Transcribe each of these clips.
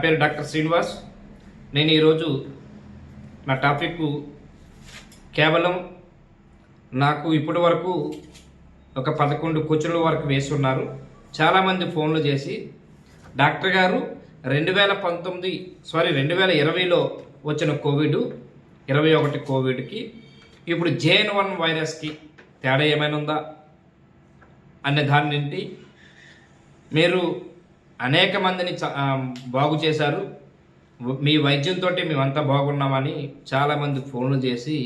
పేరు డాక్టర్ శ్రీనివాస్. నేను ఈరోజు నా టాపిక్ కేవలం నాకు ఇప్పటి వరకు ఒక 11 కోచ్ల వరకు వేసి ఉన్నారు. చాలామంది ఫోన్లు చేసి డాక్టర్ గారు 2020లో వచ్చిన కోవిడ్-21 కోవిడ్కి ఇప్పుడు JN1 వైరస్కి తేడా ఏమైనా ఉందా అనే దాని నుండి మీరు అనేక మందిని బాగు చేశారు, మీ వైద్యంతో మేమంతా బాగున్నామని చాలామంది ఫోన్లు చేసి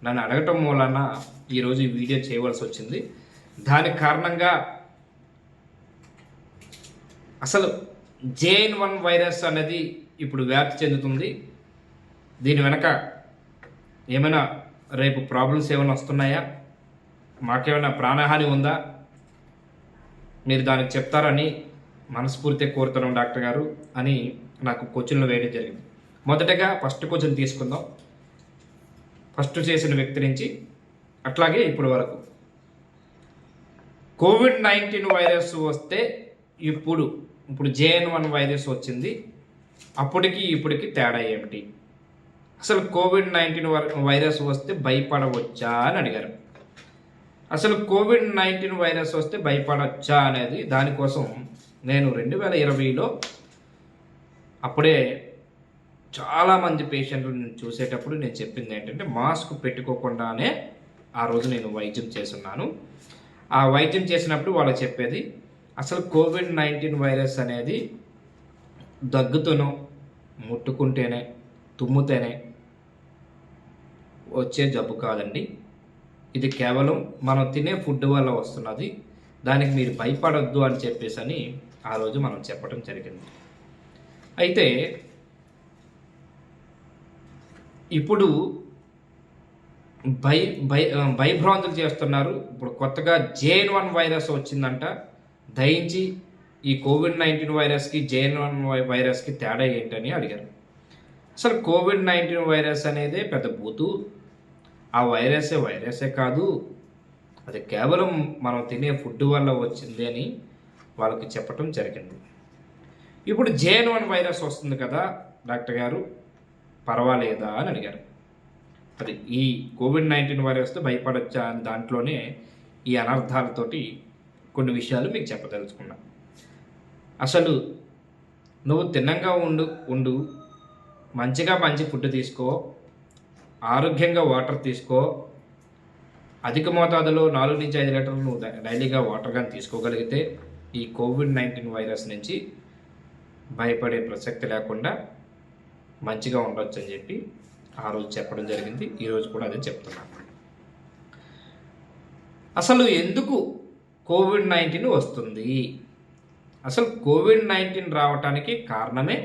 నన్ను అడగటం మూలన ఈరోజు ఈ వీడియో చేయవలసి వచ్చింది. దానికి కారణంగా అసలు JN1 వైరస్ అనేది ఇప్పుడు వ్యాప్తి చెందుతుంది. దీని వెనక ఏమైనా రేపు ప్రాబ్లమ్స్ ఏమైనా వస్తున్నాయా, మాకేమైనా ప్రాణహాని ఉందా, మీరు దానికి చెప్తారని మనస్ఫూర్తిగా కోరుతున్నాం డాక్టర్ గారు అని నాకు క్వశ్చన్లు వేయడం జరిగింది. మొదటగా ఫస్ట్ క్వశ్చన్ తీసుకుందాం, ఫస్ట్ చేసిన వ్యక్తి నుంచి అట్లాగే ఇప్పటి వరకు. కోవిడ్-19 వైరస్ వస్తే ఇప్పుడు JN1 వైరస్ వచ్చింది, అప్పటికి ఇప్పటికి తేడా ఏమిటి? అసలు కోవిడ్-19 వైరస్ వస్తే భయపడవచ్చా అని అడిగారు. అసలు కోవిడ్-19 వైరస్ వస్తే భయపడవచ్చా అనేది దానికోసం నేను 2020లో అప్పుడే చాలామంది పేషెంట్లను చూసేటప్పుడు నేను చెప్పింది ఏంటంటే, మాస్క్ పెట్టుకోకుండానే ఆ రోజు నేను వైద్యం చేస్తున్నాను. ఆ వైద్యం చేసినప్పుడు వాళ్ళు చెప్పేది, అసలు కోవిడ్-19 వైరస్ అనేది దగ్గుతూనో ముట్టుకుంటేనే తుమ్ముతేనే వచ్చే జబ్బు కాదండి, ఇది కేవలం మనం తినే ఫుడ్ వల్ల వస్తున్నది, దానికి మీరు భయపడొద్దు అని చెప్పేసి ఆ రోజు మనం చెప్పడం జరిగింది. అయితే ఇప్పుడు భయభ్రాంతులు చేస్తున్నారు. ఇప్పుడు కొత్తగా JN1 వైరస్ వచ్చిందంట. దయించి ఈ కోవిడ్-19 వైరస్కి JN1 వైరస్కి తేడా ఏంటని అడిగారు. అసలు కోవిడ్-19 వైరస్ అనేది పెద్ద బూతు, ఆ వైరసే కాదు, అది కేవలం మనం తినే ఫుడ్ వల్ల వచ్చింది అని వాళ్ళకి చెప్పటం జరిగింది. ఇప్పుడు JN1 వైరస్ వస్తుంది కదా డాక్టర్ గారు, పర్వాలేదా అని అడిగారు. అది ఈ కోవిడ్-19 వైరస్తో భయపడొచ్చా అని దాంట్లోనే ఈ అనర్థాలతోటి కొన్ని విషయాలు మీకు చెప్పదలుచుకున్నా. అసలు నువ్వు తిన్నంగా ఉండు, మంచి ఫుడ్ తీసుకో, ఆరోగ్యంగా వాటర్ తీసుకో, అధిక మోతాదులో 4 నుంచి 5 లీటర్లు నువ్వు డైలీగా వాటర్ కానీ తీసుకోగలిగితే ఈ కోవిడ్-19 వైరస్ నుంచి భయపడే ప్రసక్తి లేకుండా మంచిగా ఉండొచ్చు అని చెప్పి ఆ రోజు చెప్పడం జరిగింది. ఈరోజు కూడా అదే చెప్తున్నాను. అసలు ఎందుకు కోవిడ్-19 వస్తుంది? అసలు కోవిడ్-19 రావటానికి కారణమే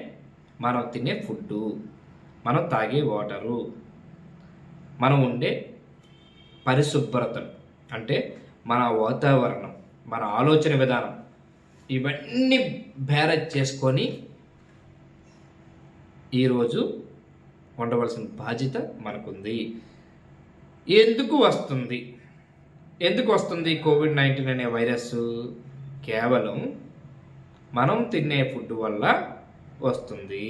మనం తినే ఫుడ్డు, మనం తాగే వాటరు, మనం ఉండే పరిశుభ్రతలు, అంటే మన వాతావరణం, మన ఆలోచన విధానం, ఇవన్నీ బ్యారేజ్ చేసుకొని ఈరోజు ఉండవలసిన బాధ్యత మనకుంది. ఎందుకు వస్తుంది కోవిడ్-19 అనే వైరస్? కేవలం మనం తినే ఫుడ్ వల్ల వస్తుంది.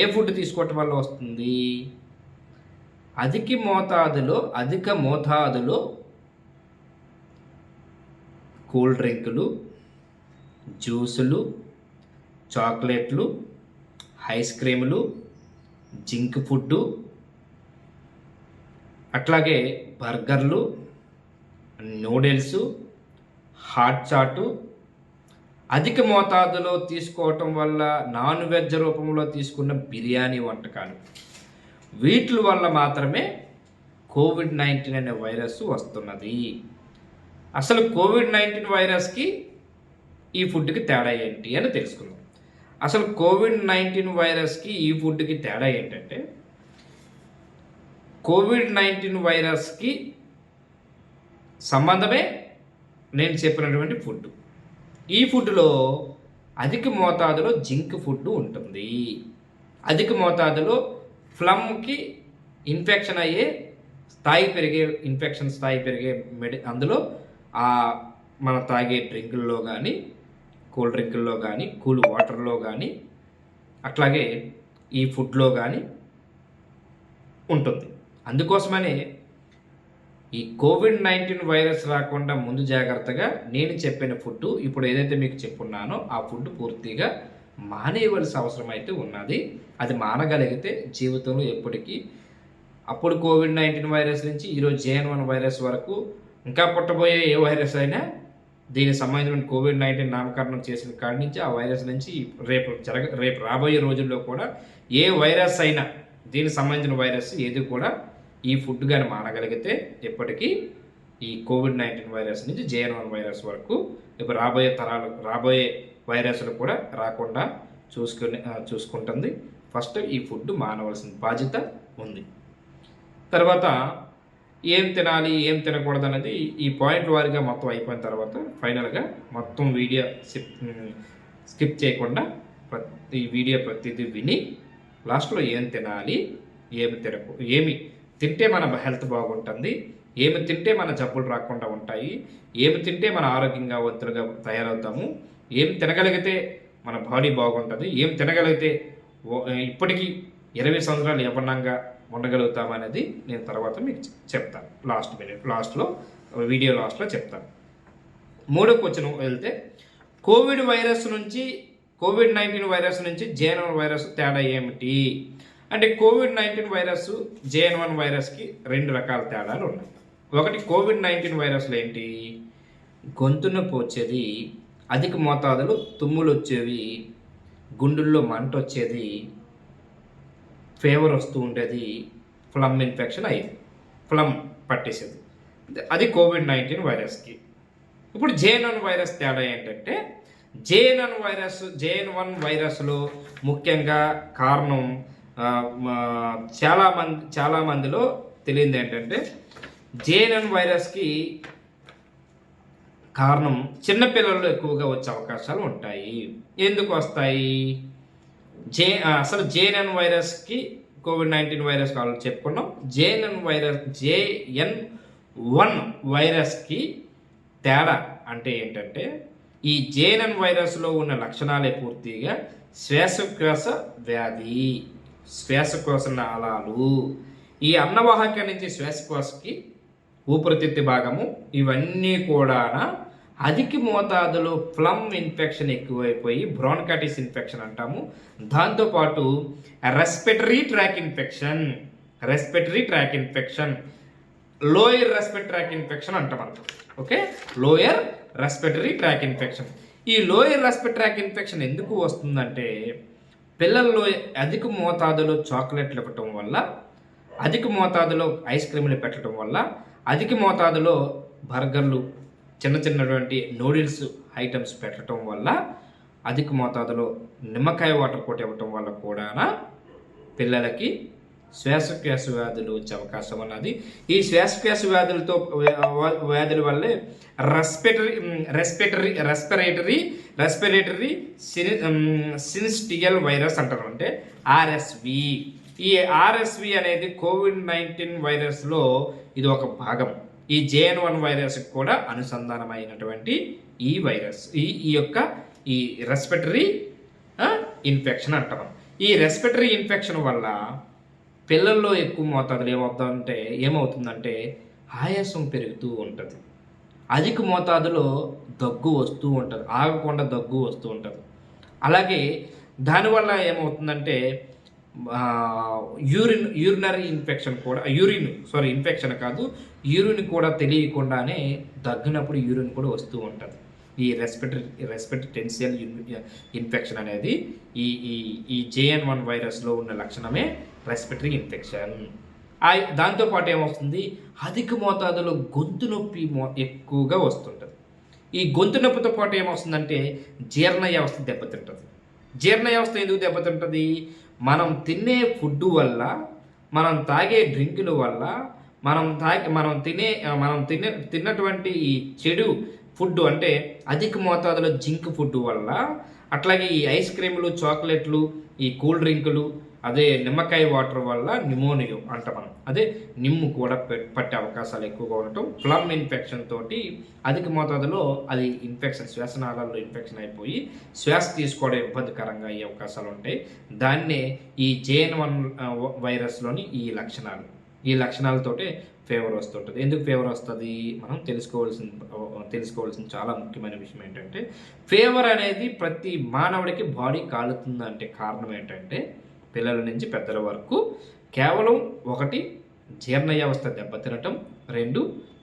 ఏ ఫుడ్ తీసుకోవటం వల్ల వస్తుంది? అధిక మోతాదులో కూల్ డ్రింకులు, జ్యూసులు, చాక్లెట్లు, ఐస్ క్రీములు, జంక్ ఫుడ్, అట్లాగే బర్గర్లు, నూడిల్స్, హాట్ చాటు అధిక మోతాదులో తీసుకోవటం వల్ల, నాన్ వెజ్ రూపంలో తీసుకున్న బిర్యానీ వంటకాలు, వీటి వల్ల మాత్రమే కోవిడ్-19 అనే వైరస్ వస్తున్నది. అసలు కోవిడ్-19 వైరస్కి ఈ ఫుడ్కి తేడా ఏంటి అని తెలుసుకుందాం. అసలు కోవిడ్-19 వైరస్కి ఈ ఫుడ్కి తేడా ఏంటంటే, కోవిడ్-19 వైరస్కి సంబంధమే నేను చెప్పినటువంటి ఫుడ్. ఈ ఫుడ్లో అధిక మోతాదులో జింక్ ఫుడ్ ఉంటుంది. అధిక మోతాదులో ఫ్లమ్కి ఇన్ఫెక్షన్ స్థాయి పెరిగే అందులో మన తాగే డ్రింకుల్లో కానీ, కూల్ డ్రింకుల్లో కానీ, కూల్ వాటర్లో కానీ అట్లాగే ఈ ఫుడ్లో కానీ ఉంటుంది. అందుకోసమనే ఈ కోవిడ్-19 వైరస్ రాకుండా ముందు జాగ్రత్తగా నేను చెప్పిన ఫుడ్ ఇప్పుడు ఏదైతే మీకు చెప్పున్నానో ఆ ఫుడ్ పూర్తిగా మానేయవలసిన అవసరం అయితే ఉన్నది. అది మానగలిగితే జీవితంలో ఎప్పటికీ అప్పుడు కోవిడ్-19 వైరస్ నుంచి ఈరోజు JN1 వైరస్ వరకు ఇంకా పుట్టబోయే ఏ వైరస్ అయినా దీనికి సంబంధించిన కోవిడ్-19 నామకరణం చేసిన కాడి నుంచి ఆ వైరస్ నుంచి రేపు రాబోయే రోజుల్లో కూడా ఏ వైరస్ అయినా దీనికి సంబంధించిన వైరస్ ఏది కూడా ఈ ఫుడ్ కానీ మానగలిగితే ఎప్పటికీ ఈ కోవిడ్-19 వైరస్ నుంచి JN1 వైరస్ వరకు ఇప్పుడు రాబోయే వైరస్లు కూడా రాకుండా చూసుకుంటుంది. ఫస్ట్ ఈ ఫుడ్ మానవలసిన బాధ్యత ఉంది. తర్వాత ఏం తినాలి ఏం తినకూడదు అనేది ఈ పాయింట్ వారీగా మొత్తం అయిపోయిన తర్వాత ఫైనల్గా మొత్తం వీడియో స్కిప్ చేయకుండా ఈ వీడియో ప్రతిదీ విని లాస్ట్లో ఏం తినాలి ఏమి తింటే మన హెల్త్ బాగుంటుంది, ఏమి తింటే మన జబ్బులు రాకుండా ఉంటాయి, ఏమి తింటే మన ఆరోగ్యంగా ఒత్తులుగా తయారవుతాము, ఏం తినగలిగితే మన బాడీ బాగుంటుంది, ఏం తినగలిగితే ఇప్పటికీ 20 సంవత్సరాలు యవ్వనంగా ఉండగలుగుతామనేది నేను తర్వాత మీకు చెప్తాను. లాస్ట్లో వీడియో లాస్ట్లో చెప్తాను. మూడో క్వశ్చన్ వెళ్తే కోవిడ్-19 వైరస్ నుంచి JN1 వైరస్ తేడా ఏమిటి అంటే కోవిడ్-19 వైరస్ JN1 వైరస్కి 2 రకాల తేడాలు ఉన్నాయి. ఒకటి కోవిడ్-19 వైరస్లో ఏంటి, గొంతు నొప్పి వచ్చేది, అధిక మోతాదులో తుమ్ములు వచ్చేవి, గుండెల్లో మంట వచ్చేది, ఫీవర్ వస్తూ ఉండేది, ఫ్లమ్ ఇన్ఫెక్షన్ అయ్యేది, ఫ్లమ్ పట్టేసేది. అది కోవిడ్-19 వైరస్కి. ఇప్పుడు JN1 వైరస్ తేడా ఏంటంటే JN1 వైరస్లో ముఖ్యంగా కారణం చాలా మందిలో తెలియదు ఏంటంటే JN1 వైరస్కి కారణం చిన్నపిల్లల్లో ఎక్కువగా వచ్చే అవకాశాలు ఉంటాయి. ఎందుకు వస్తాయి? అసలు JN1 వైరస్కి కోవిడ్-19 వైరస్ కావాలని చెప్పుకున్నాం. JN1 వైరస్కి తేడా అంటే ఏంటంటే ఈ JN1 వైరస్లో ఉన్న లక్షణాలే పూర్తిగా శ్వాసకోశ వ్యాధి, శ్వాసకోశ నాళాలు, ఈ అన్నవాహిక నుంచి శ్వాసకోశకి ఊపిరితిత్తు భాగము ఇవన్నీ కూడా అధిక మోతాదులో ఫ్లమ్ ఇన్ఫెక్షన్ ఎక్కువైపోయి బ్రాన్కైటిస్ ఇన్ఫెక్షన్ అంటాము. దాంతోపాటు respiratory tract infection, lower respiratory tract infection అంటాం. Okay, lower respiratory tract infection. ఈ లోయర్ రెస్పిరేటరీ ట్రాక్ ఇన్ఫెక్షన్ ఎందుకు వస్తుందంటే పిల్లల్లో అధిక మోతాదులో చాక్లెట్లు ఇవ్వటం వల్ల, అధిక మోతాదులో ఐస్ క్రీములు పెట్టడం వల్ల, అధిక మోతాదులో బర్గర్లు చిన్నటువంటి నూడిల్స్ ఐటమ్స్ పెట్టడం వల్ల, అధిక మోతాదులో నిమ్మకాయ వాటర్ పోటీ ఇవ్వటం వల్ల కూడా పిల్లలకి శ్వాసకోశ వ్యాధులు వచ్చే అవకాశం ఉన్నది. ఈ శ్వాసకోశ వ్యాధుల వల్లే రెస్పిరేటరీ సిన్సిటియల్ వైరస్ అంటారు, అంటే RSV. ఈ RSV అనేది కోవిడ్-19 వైరస్లో ఇది ఒక భాగం. ఈ JN1 వైరస్ కూడా అనుసంధానమైనటువంటి ఈ వైరస్ ఈ రెస్పిరేటరీ ఇన్ఫెక్షన్ అంటాం. ఈ రెస్పిరేటరీ ఇన్ఫెక్షన్ వల్ల పిల్లల్లో ఎక్కువ మోతాదులు ఏమవుతుందంటే ఆయాసం పెరుగుతూ ఉంటుంది, అధిక మోతాదులో దగ్గు వస్తూ ఉంటుంది, ఆగకుండా దగ్గు వస్తూ ఉంటుంది. అలాగే దానివల్ల ఏమవుతుందంటే యూరినరీ ఇన్ఫెక్షన్ కూడా యూరిన్ కూడా తెలియకుండానే దగ్గినప్పుడు యూరిన్ కూడా వస్తూ ఉంటుంది. ఈ రెస్పిరేటెన్షియల్ ఇన్ఫెక్షన్ అనేది ఈ JN1 వైరస్లో ఉన్న లక్షణమే రెస్పిరేటరీ ఇన్ఫెక్షన్. దాంతోపాటు ఏమొస్తుంది, అధిక మోతాదులో గొంతు నొప్పి ఎక్కువగా వస్తుంటుంది. ఈ గొంతు నొప్పితో పాటు ఏమొస్తుందంటే జీర్ణ వ్యవస్థ దెబ్బతింటుంది. జీర్ణ వ్యవస్థ ఎందుకు దెబ్బతింటుంది? మనం తినే ఫుడ్ వల్ల, మనం తాగే డ్రింకుల వల్ల, మనం తిన్నటువంటి ఈ చెడు ఫుడ్ అంటే అధిక మోతాదులో జింక్ ఫుడ్ వల్ల, అట్లాగే ఈ ఐస్ క్రీములు, చాక్లెట్లు, ఈ కూల్ డ్రింకులు, అదే నిమ్మకాయ వాటర్ వల్ల నిమోనియో అంట మనం, అదే నిమ్ము కూడా పట్టే అవకాశాలు ఎక్కువగా ఉండటం, ప్లమ్ ఇన్ఫెక్షన్ తోటి అధిక మోతాదులో అది ఇన్ఫెక్షన్, శ్వాసనాళాల్లో ఇన్ఫెక్షన్ అయిపోయి శ్వాస తీసుకోవడం ఇబ్బందికరంగా అయ్యే అవకాశాలు ఉంటాయి. దాన్నే ఈ JN1 వైరస్లోని ఈ లక్షణాలతోటే ఫీవర్ వస్తుంటుంది. ఎందుకు ఫీవర్ వస్తుంది మనం తెలుసుకోవాల్సిన చాలా ముఖ్యమైన విషయం ఏంటంటే, ఫీవర్ అనేది ప్రతి మానవుడికి బాడీ కాలుతుందంటే కారణం ఏంటంటే, పిల్లల నుంచి పెద్దల వరకు కేవలం ఒకటి జీర్ణ వ్యవస్థ దెబ్బతినటం, రెండు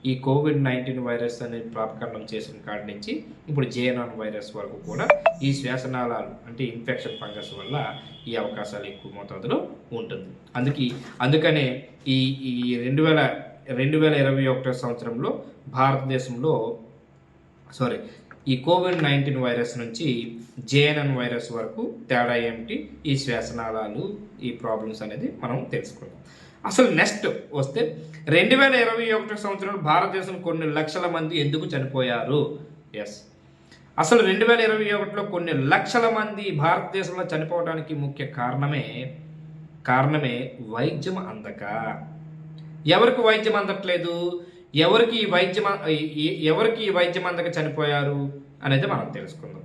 ఈ COVID-19 వైరస్ అనేది ప్రాపకరణం చేసిన కాడి నుంచి ఇప్పుడు JN1 వైరస్ వరకు కూడా ఈ శ్వాసనాళాలు అంటే ఇన్ఫెక్షన్ ఫంగస్ వల్ల ఈ అవకాశాలు ఎక్కువ మోతాదులో ఉంటుంది. అందుకనే ఈ ఈ 2021 సంవత్సరంలో భారతదేశంలో ఈ COVID-19 వైరస్ నుంచి JN1 వైరస్ వరకు తేడా ఏమిటి, ఈ శ్వాసనాళాలు, ఈ ప్రాబ్లమ్స్ అనేది మనం తెలుసుకుందాం. అసలు నెక్స్ట్ వస్తే 2021 సంవత్సరంలో భారతదేశంలో కొన్ని లక్షల మంది ఎందుకు చనిపోయారు? అసలు 2021లో కొన్ని లక్షల మంది భారతదేశంలో చనిపోవడానికి ముఖ్య కారణమే వైద్యం అందక. ఎవరికి వైద్యం అందట్లేదు, ఎవరికి ఈ వైద్యం అందక చనిపోయారు అనేది మనం తెలుసుకుందాం.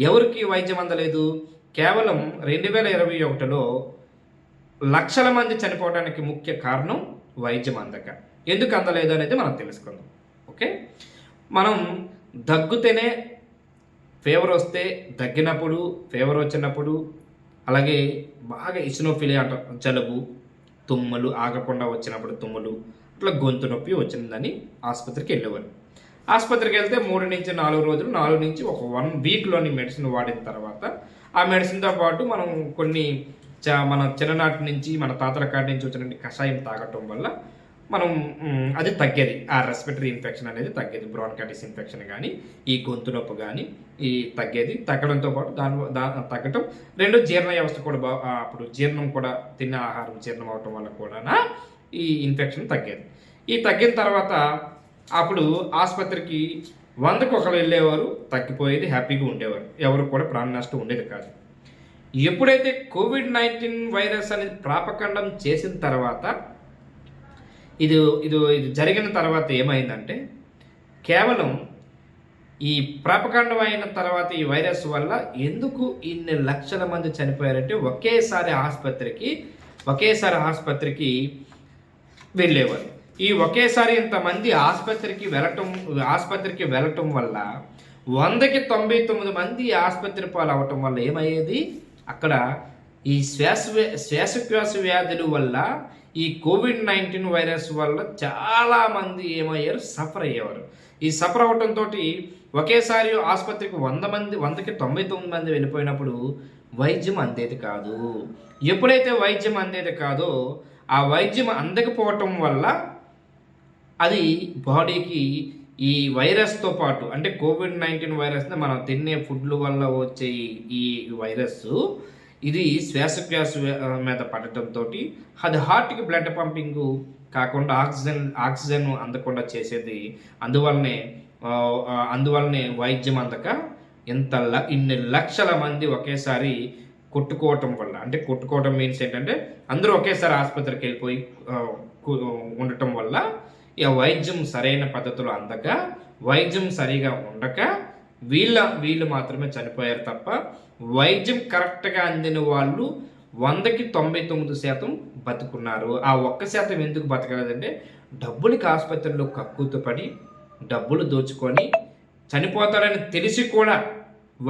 ఎవరికి వైద్యం అందలేదు? కేవలం 2021లో లక్షల మంది చనిపోవడానికి ముఖ్య కారణం వైద్యం అందక. ఎందుకు అందలేదు అనేది మనం తెలుసుకుందాం. ఓకే, మనం దగ్గుతేనే ఫీవర్ వస్తే, దగ్గినప్పుడు ఫీవర్ వచ్చినప్పుడు, అలాగే బాగా ఇసినోఫిలియా అంట, జలుబు, తుమ్ములు ఆగకుండా వచ్చినప్పుడు తుమ్ములు, అట్లా గొంతు నొప్పి వచ్చిందని ఆసుపత్రికి వెళ్ళేవారు. ఆసుపత్రికి వెళ్తే 3 నుంచి 4 రోజులు, 4 నుంచి ఒక 1 వీక్లోని మెడిసిన్ వాడిన తర్వాత ఆ మెడిసిన్తో పాటు మనం కొన్ని మన చిన్ననాటి నుంచి మన తాతల కాడి నుంచి వచ్చిన కషాయం తాగటం వల్ల మనం అది తగ్గేది, ఆ రెస్పిరేటరీ ఇన్ఫెక్షన్ అనేది తగ్గేది, బ్రాన్కైటిస్ ఇన్ఫెక్షన్ కానీ ఈ గొంతు నొప్పి కానీ ఈ తగ్గడంతో పాటు దాని తగ్గటం, రెండు జీర్ణ వ్యవస్థ కూడా అప్పుడు జీర్ణం కూడా తిన్న ఆహారం జీర్ణం అవటం వల్ల కూడా ఈ ఇన్ఫెక్షన్ తగ్గేది. ఈ తగ్గిన తర్వాత అప్పుడు ఆసుపత్రికి 100కి ఒకరు వెళ్ళేవారు, తగ్గిపోయేది, హ్యాపీగా ఉండేవారు, ఎవరు కూడా ప్రాణ నష్టం ఉండేది కాదు. ఎప్పుడైతే COVID-19 వైరస్ అనేది ప్రాపకండం చేసిన తర్వాత ఇది జరిగిన తర్వాత ఏమైందంటే, కేవలం ఈ ప్రాపకాండం అయిన తర్వాత ఈ వైరస్ వల్ల ఎందుకు ఇన్ని లక్షల మంది చనిపోయారంటే, ఒకేసారి ఆసుపత్రికి వెళ్ళేవారు. ఈ ఒకేసారి ఇంతమంది ఆసుపత్రికి వెళ్ళటం వల్ల 100కి 99 మంది ఆసుపత్రి పాలు అవటం వల్ల ఏమయ్యేది, అక్కడ ఈ శ్వాసకోశ వ్యాధుల వల్ల ఈ COVID-19 వైరస్ వల్ల చాలామంది ఏమయ్యారు, సఫర్ అయ్యేవారు. ఈ సఫర్ అవటంతో ఒకేసారి ఆసుపత్రికి 100కి 99 మంది వెళ్ళిపోయినప్పుడు వైద్యం అందేది కాదు. ఎప్పుడైతే వైద్యం అందేది కాదో, ఆ వైద్యం అందకపోవటం వల్ల అది బాడీకి ఈ వైరస్తో పాటు, అంటే COVID-19 వైరస్ని మనం తినే ఫుడ్ల వల్ల వచ్చే ఈ వైరస్ ఇది శ్వాసకోశ మీద పడటంతో అది హార్ట్కి బ్లడ్ పంపింగ్ కాకుండా ఆక్సిజన్ అందకుండా చేసేది. అందువల్లనే వైద్యం అందక ఇన్ని లక్షల మంది ఒకేసారి కొట్టుకోవటం వల్ల, అంటే కొట్టుకోవటం మీన్స్ ఏంటంటే అందరూ ఒకేసారి ఆసుపత్రికి వెళ్ళిపోయి ఉండటం వల్ల ఈ వైద్యం సరైన పద్ధతిలో అందక, వైద్యం సరిగా ఉండక వీళ్ళు మాత్రమే చనిపోయారు తప్ప, వైద్యం కరెక్ట్గా అందిన వాళ్ళు 100కి 99% బతుకున్నారు. ఆ 1% ఎందుకు బతకలేదంటే, డబ్బులకి ఆసుపత్రిలో కక్కుతుపడి డబ్బులు దోచుకొని చనిపోతారని తెలిసి కూడా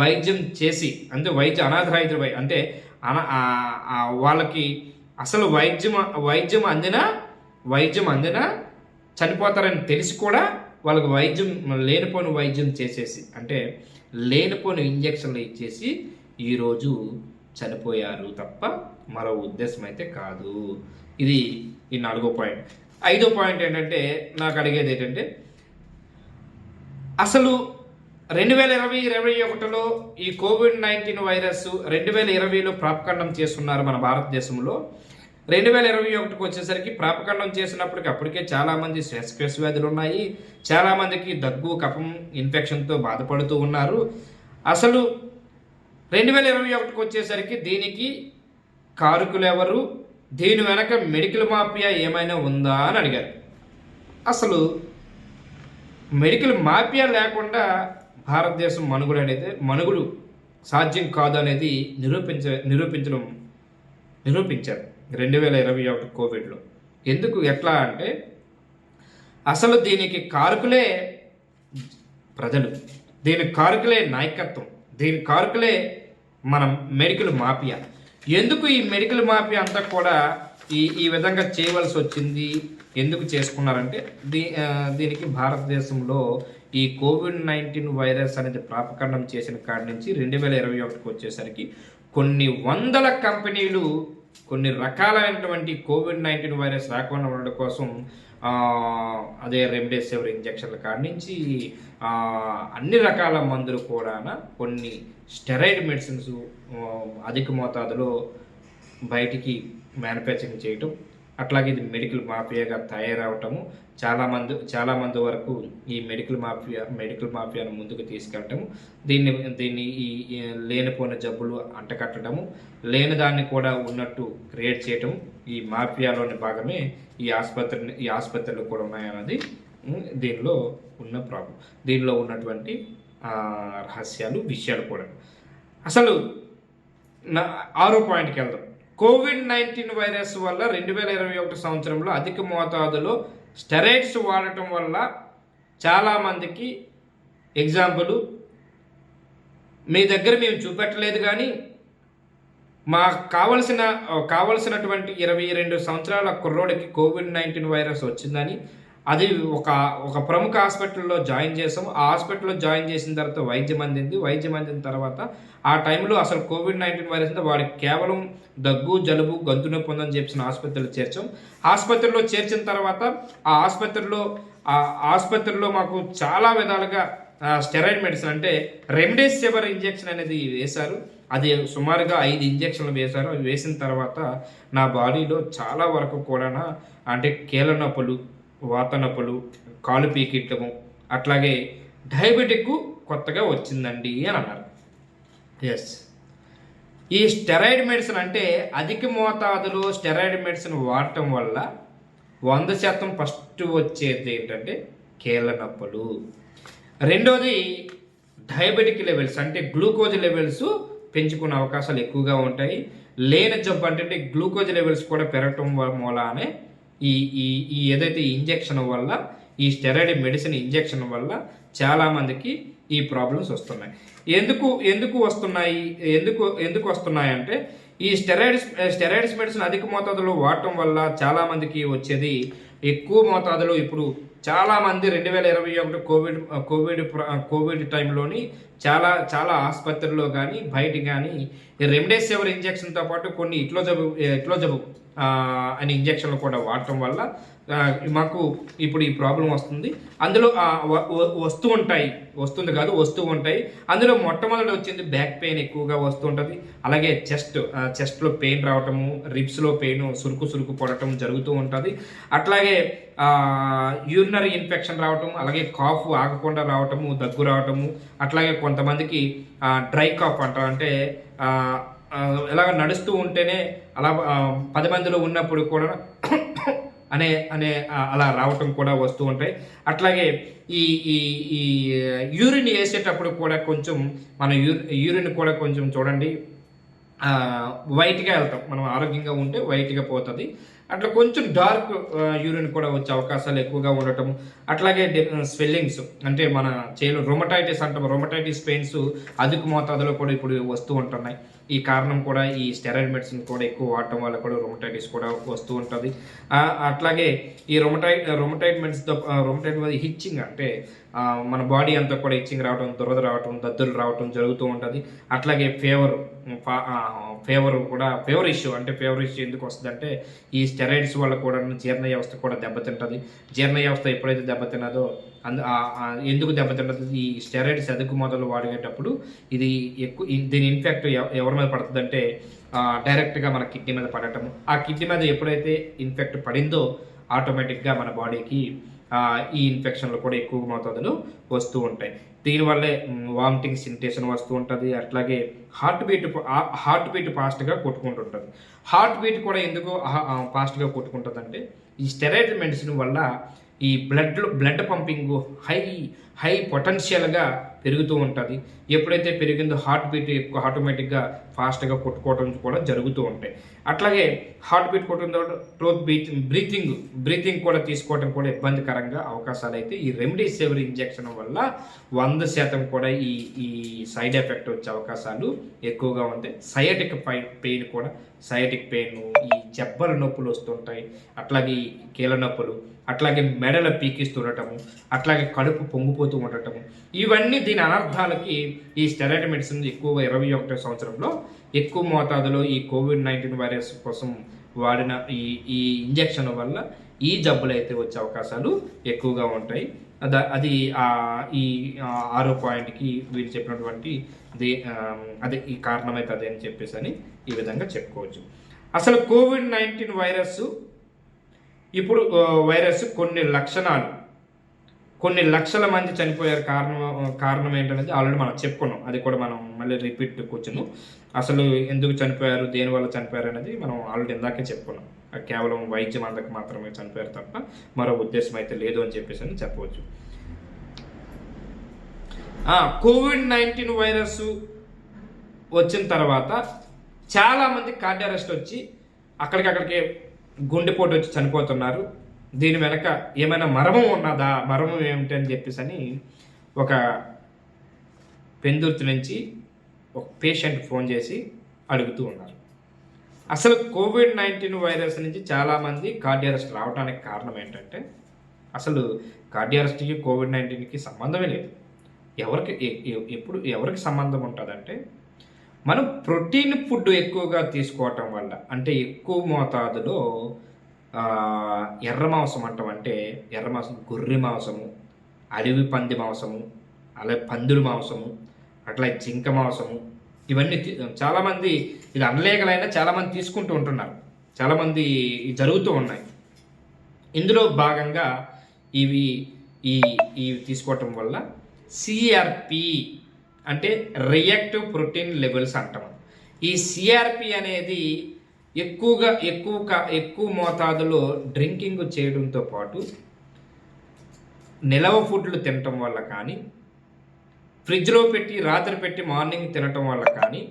వైద్యం చేసి, అంటే అనాథరైతులు, అంటే వాళ్ళకి అసలు వైద్యం అందినా చనిపోతారని తెలిసి కూడా వాళ్ళకి లేనిపోని వైద్యం చేసేసి, అంటే లేనిపోని ఇంజక్షన్లు ఇచ్చేసి ఈరోజు చనిపోయారు తప్ప మరో ఉద్దేశం అయితే కాదు. ఇది ఈ 4వ పాయింట్. 5వ పాయింట్ ఏంటంటే, నాకు అడిగేది ఏంటంటే, అసలు 2021లో ఈ COVID-19 వైరస్ 2020లో ప్రాపకండం చేస్తున్నారు మన భారతదేశంలో. 2021కి వచ్చేసరికి ప్రాపకండం చేసినప్పటికీ అప్పటికే చాలామంది శ్వాసకోశ వ్యాధులు ఉన్నాయి, చాలామందికి దగ్గు, కఫం ఇన్ఫెక్షన్తో బాధపడుతూ ఉన్నారు. అసలు 2021కి వచ్చేసరికి దీనికి కారకులు ఎవరు, దీని వెనక మెడికల్ మాఫియా ఏమైనా ఉందా అని అడిగారు. అసలు మెడికల్ మాఫియా లేకుండా భారతదేశం మనుగుడు సాధ్యం కాదు అనేది నిరూపించారు 2021 కోవిడ్లో. ఎట్లా అంటే అసలు దీనికి కారకులే ప్రజలు, దీనికి కారకులే నాయకత్వం, దీనికి కారకులే మనం మెడికల్ మాఫియా. ఎందుకు ఈ మెడికల్ మాఫియా అంతా కూడా ఈ విధంగా చేయవలసి వచ్చింది, ఎందుకు చేసుకున్నారంటే దీనికి భారతదేశంలో ఈ COVID-19 వైరస్ అనేది ప్రాపకరణం చేసిన కాడి నుంచి 2021కి వచ్చేసరికి కొన్ని వందల కంపెనీలు కొన్ని రకాలైనటువంటి COVID-19 వైరస్ రాకుండా ఉండడం కోసం అదే రెమ్డెసివిర్ ఇంజక్షన్ల కాడి నుంచి అన్ని రకాల మందులు కూడా కొన్ని స్టెరాయిడ్ మెడిసిన్స్ అధిక మోతాదులో బయటికి మ్యానుఫ్యాక్చరింగ్ చేయటం, అట్లాగే ఇది మెడికల్ మాఫియాగా తయారవటము, చాలామంది వరకు ఈ మెడికల్ మాఫియాను ముందుకు తీసుకెళ్ళటము, దీన్ని ఈ లేనిపోయిన జబ్బులు అంటకట్టడము, లేని దాన్ని కూడా ఉన్నట్టు క్రియేట్ చేయటం ఈ మాఫియాలోని భాగమే ఈ ఆసుపత్రులు కూడా ఉన్నాయన్నది దీనిలో ఉన్న ప్రాబ్లం, దీనిలో ఉన్నటువంటి రహస్యాలు విషయాలు కూడా. అసలు 6వ పాయింట్కి వెళ్దాం. COVID-19 వైరస్ వల్ల 2021 సంవత్సరంలో అధిక మోతాదులో స్టెరాయిడ్స్ వాడటం వల్ల చాలామందికి ఎగ్జాంపుల్ మీ దగ్గర మేము చూపెట్టలేదు, కానీ మాకు కావలసినటువంటి 22 సంవత్సరాల కుర్రోడికి COVID-19 వైరస్ వచ్చిందని అది ఒక ప్రముఖ హాస్పిటల్లో జాయిన్ చేసాము. ఆ హాస్పిటల్లో జాయిన్ చేసిన తర్వాత వైద్యం అందిన తర్వాత ఆ టైంలో అసలు COVID-19 వైరస్ అంటే వాడికి కేవలం దగ్గు, జలుబు, గొంతు నొప్పి ఉందని చెప్పిన ఆసుపత్రిలో చేర్చాం. ఆసుపత్రిలో చేర్చిన తర్వాత ఆ ఆసుపత్రిలో మాకు చాలా విధాలుగా స్టెరాయిడ్ మెడిసిన్ అంటే రెమ్డెసివిర్ ఇంజెక్షన్ అనేది వేశారు. అది సుమారుగా 5 ఇంజెక్షన్లు వేశారు. అవి వేసిన తర్వాత నా బాడీలో చాలా వరకు కూడా అంటే కీళ్ళ నొప్పులు, వాత నొప్పులు, కాలు పీకిట్టము, అట్లాగే డయాబెటిక్ కొత్తగా వచ్చిందండి అని అన్నారు. ఎస్, ఈ స్టెరాయిడ్ మెడిసిన్ అంటే అధిక మోతాదులో స్టెరాయిడ్ మెడిసిన్ వాడటం వల్ల 100% ఫస్ట్ వచ్చేది ఏంటంటే కీళ్ళ నొప్పులు. రెండోది డయాబెటిక్ లెవెల్స్ అంటే గ్లూకోజ్ లెవెల్స్ పెంచుకునే అవకాశాలు ఎక్కువగా ఉంటాయి. లేని జబ్బు అంటే గ్లూకోజ్ లెవెల్స్ కూడా పెరగటం మూలానే ఈ ఏదైతే ఇంజెక్షన్ వల్ల, ఈ స్టెరాయిడ్ మెడిసిన్ ఇంజెక్షన్ వల్ల చాలామందికి ఈ ప్రాబ్లమ్స్ వస్తున్నాయి. ఎందుకు వస్తున్నాయి అంటే ఈ స్టెరాయిడ్స్ మెడిసిన్ అధిక మోతాదులో వాడటం వల్ల చాలామందికి వచ్చేది ఎక్కువ మోతాదులో. ఇప్పుడు చాలామంది 2021 కోవిడ్ టైంలోని చాలా ఆసుపత్రుల్లో కానీ బయట కానీ రెమ్డెసివిర్ ఇంజెక్షన్తో పాటు కొన్ని ఇట్లో జబ్బు అని ఇంజెక్షన్లు కూడా వాడటం వల్ల మాకు ఇప్పుడు ఈ ప్రాబ్లం వస్తుంది. అందులో వస్తూ ఉంటాయి. అందులో మొట్టమొదటి వచ్చింది బ్యాక్ పెయిన్ ఎక్కువగా వస్తూ ఉంటుంది. అలాగే చెస్ట్లో పెయిన్ రావటము, రిబ్స్లో పెయిన్, సురుకు పడటం జరుగుతూ ఉంటుంది. అట్లాగే యూరినరీ ఇన్ఫెక్షన్ రావటం, అలాగే కాఫ్ ఆగకుండా రావటము, దగ్గు రావటము, అట్లాగే కొంతమందికి డ్రై కాఫ్ అంటారు. అంటే ఎలాగ నడుస్తూ ఉంటేనే అలా 10 మందిలో ఉన్నప్పుడు కూడా అనే అలా రావటం కూడా వస్తూ ఉంటాయి. అట్లాగే ఈ యూరిన్ వేసేటప్పుడు కూడా కొంచెం మన యూరిన్ కూడా కొంచెం చూడండి వైట్గా వెళ్తాం. మనం ఆరోగ్యంగా ఉంటే వైట్గా పోతుంది. అట్లా కొంచెం డార్క్ యూరిన్ కూడా వచ్చే అవకాశాలు ఎక్కువగా ఉండటం. అట్లాగే స్వెల్లింగ్స్ అంటే మన చేలో రొమటైటిస్ అంటాం, రొమటైటిస్ పెయిన్స్ అధిక మోతాదులో కూడా ఇప్పుడు వస్తూ ఉంటున్నాయి. ఈ కారణం కూడా ఈ స్టెరాయిడ్ మెడిసిన్ కూడా ఎక్కువ వాడటం వల్ల కూడా రొమటైటిస్ కూడా వస్తూ ఉంటుంది. అట్లాగే ఈ రొమటైడ్ మెడిసిన్ హిచ్చింగ్ అంటే మన బాడీ అంతా కూడా ఇచ్చింగ్ రావడం, దురద రావటం, దద్దులు రావటం జరుగుతూ ఉంటుంది. అట్లాగే ఫేవర్ ఇష్యూ ఎందుకు వస్తుందంటే ఈ స్టెరాయిడ్స్ వల్ల కూడా జీర్ణ వ్యవస్థ కూడా దెబ్బతింటుంది. జీర్ణ వ్యవస్థ ఎప్పుడైతే దెబ్బతిన్నదో ఎందుకు దెబ్బతింటుంది, ఈ స్టెరాయిడ్స్ అధిక మోతాదులో వాడేటప్పుడు ఇది దీని ఇన్ఫెక్ట్ ఎవరి మీద పడుతుందంటే డైరెక్ట్గా మన కిడ్నీ మీద పడటము. ఆ కిడ్నీ మీద ఎప్పుడైతే ఇన్ఫెక్ట్ పడిందో ఆటోమేటిక్గా మన బాడీకి ఈ ఇన్ఫెక్షన్లు కూడా ఎక్కువ మోతాదులో వస్తూ ఉంటాయి. దీనివల్లే వామిటింగ్ సెన్సేషన్ వస్తూ ఉంటుంది. అట్లాగే హార్ట్ బీట్ ఫాస్ట్గా కొట్టుకుంటుంటుంది. హార్ట్ బీట్ కూడా ఎందుకు ఫాస్ట్గా కొట్టుకుంటుందంటే ఈ స్టెరాయిడ్ మెడిసిన్ వల్ల ఈ బ్లడ్ పంపింగ్ హై పొటెన్షియల్గా పెరుగుతూ ఉంటుంది. ఎప్పుడైతే పెరిగిందో హార్ట్ బీట్ ఎక్కువ ఆటోమేటిక్గా ఫాస్ట్గా కొట్టుకోవడం కూడా జరుగుతూ ఉంటాయి. అట్లాగే హార్ట్ బీట్ కొట్టుకున్న బ్రీతింగ్ కూడా తీసుకోవడం కూడా ఇబ్బందికరంగా అవకాశాలు అయితే ఈ రెమ్డెసివిర్ ఇంజెక్షన్ వల్ల 100% కూడా ఈ సైడ్ ఎఫెక్ట్ వచ్చే అవకాశాలు ఎక్కువగా ఉంటాయి. సయాటిక్ పెయిన్, ఈ జబ్బల నొప్పులు వస్తుంటాయి. అట్లాగే కీళ్ళ నొప్పులు, అట్లాగే మెడల పీకిస్తుండటము, అట్లాగే కడుపు పొంగిపోతూ ఉండటము, ఇవన్నీ దీని అనర్థాలకి ఈ స్టెరాయిడ్ మెడిసిన్ ఎక్కువగా 21వ సంవత్సరంలో ఎక్కువ మోతాదులో ఈ కోవిడ్-19 వైరస్ కోసం వాడిన ఈ ఇంజెక్షన్ వల్ల ఈ జబ్బులు అయితే వచ్చే అవకాశాలు ఎక్కువగా ఉంటాయి. అది ఈ 6వ పాయింట్కి వీళ్ళు చెప్పినటువంటి అదే ఈ కారణం అయితే అదే అని చెప్పేసి అని ఈ విధంగా చెప్పుకోవచ్చు. అసలు కోవిడ్-19 వైరస్ కొన్ని లక్షల మంది చనిపోయారు. కారణం ఏంటనేది ఆల్రెడీ మనం చెప్పుకున్నాం. అది కూడా మనం మళ్ళీ రిపీట్ కూర్చును. అసలు ఎందుకు చనిపోయారు, దేనివల్ల చనిపోయారు అనేది మనం ఆల్రెడీ ఇందాకే చెప్పుకున్నాం. కేవలం వైద్యం అందక మాత్రమే చనిపోయారు తప్ప మరో ఉద్దేశం అయితే లేదు అని చెప్పేసి అని చెప్పవచ్చు. కోవిడ్-19 వైరస్ వచ్చిన తర్వాత చాలామంది కార్డియాక్ అరెస్ట్ వచ్చి అక్కడికే గుండెపోటు వచ్చి చనిపోతున్నారు. దీని వెనక ఏమైనా మర్మం ఉన్నదా, మర్మం ఏమిటి అని చెప్పేసి అని ఒక పెందుర్తి నుంచి ఒక పేషెంట్ ఫోన్ చేసి అడుగుతూ ఉన్నారు. అసలు కోవిడ్-19 వైరస్ నుంచి చాలామంది కార్డియాక్ అరెస్ట్ రావడానికి కారణం ఏంటంటే అసలు కార్డియాక్ అరెస్ట్కి కోవిడ్-19కి సంబంధమే లేదు. ఎవరికి సంబంధం ఉంటుందంటే మనం ప్రోటీన్ ఫుడ్ ఎక్కువగా తీసుకోవటం వల్ల, అంటే ఎక్కువ మోతాదులో ఎర్ర మాంసం అంటే ఎర్ర మాంసం, గొర్రె మాంసము, అడవి పంది మాంసము, అలాగే పందుల మాంసము, అట్లా జింక మాంసము, ఇవన్నీ చాలామంది ఇది అనలేకలైనా చాలామంది తీసుకుంటూ ఉంటున్నారు. చాలామంది జరుగుతూ ఉన్నాయి. ఇందులో భాగంగా ఇవి తీసుకోవటం వల్ల సిఆర్పి అంటే రియాక్టివ్ ప్రోటీన్ లెవెల్స్ అంటాం. ఈ సిఆర్పి అనేది ఎక్కువ మోతాదులో డ్రింకింగ్ చేయడంతో పాటు నిలవ ఫుడ్లు తినటం వల్ల కానీ, ఫ్రిడ్జ్లో రాత్రి పెట్టి మార్నింగ్ తినటం వల్ల కానీ,